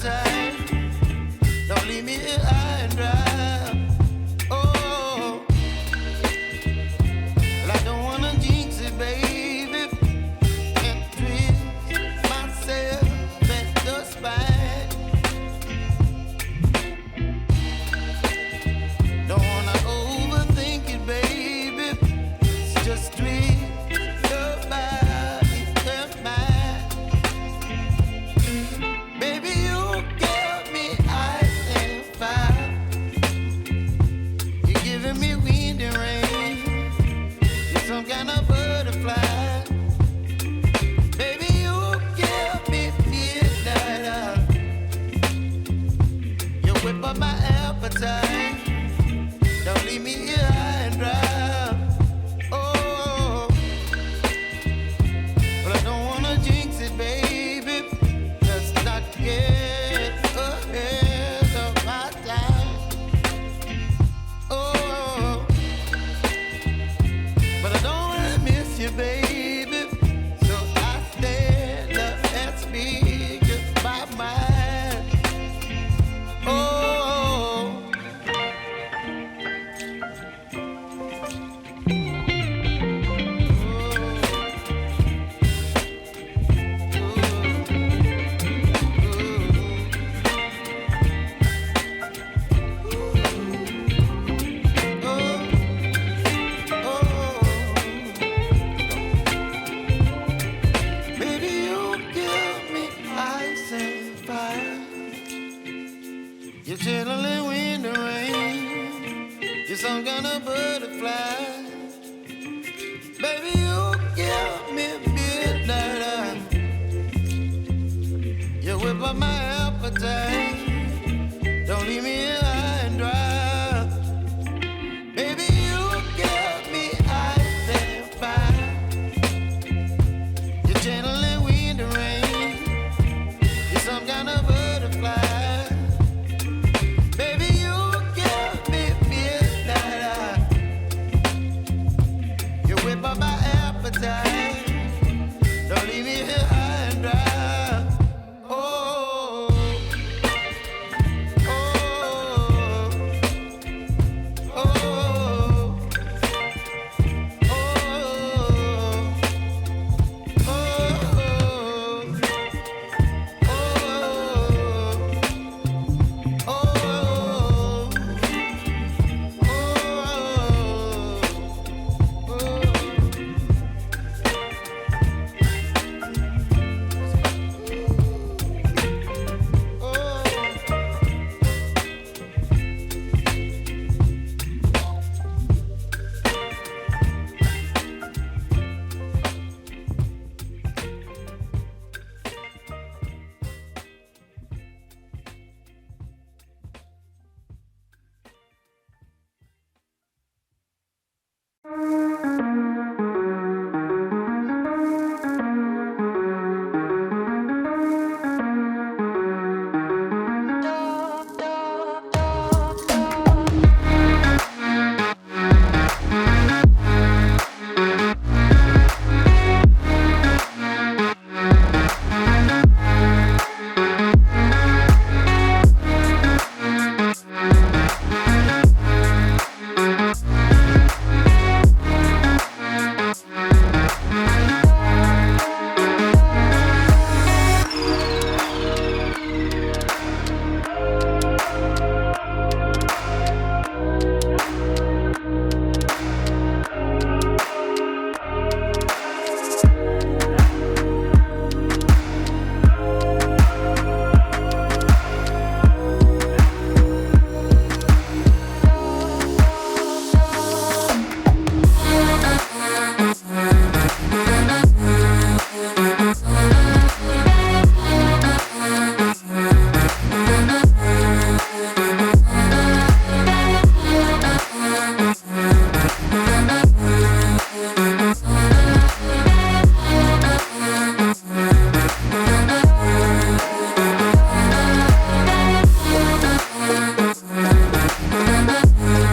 appetite. Don't leave me here high and dry. Oh, well, I don't wanna jinx it, baby, and twist myself at the spine. Don't wanna overthink it, baby. It's just twist your body and mine. Baby, you give me ice and fire. You're giving me wind and rain. You're some kind of butterfly. Baby, you give me midnight. You whip up my appetite. Don't leave me here high and dry. Oh, but I don't wanna jinx it, baby. Let's not get ahead of my time. Oh, but I don't wanna miss you, baby. So I stand up and speak just my mind. Oh. Baby, you give me ice and fire. You're chilling wind and rain. You're some kind of butterfly. Baby, you give me midnight. You whip up my appetite. Don't leave me here high and dry. Baby, you give me ice and fire. You're channeling wind and rain. You're some kind of butterfly. Baby, you give me midnight. You whip up my appetite. Don't leave me here high and dry. Oh, oh, oh, oh,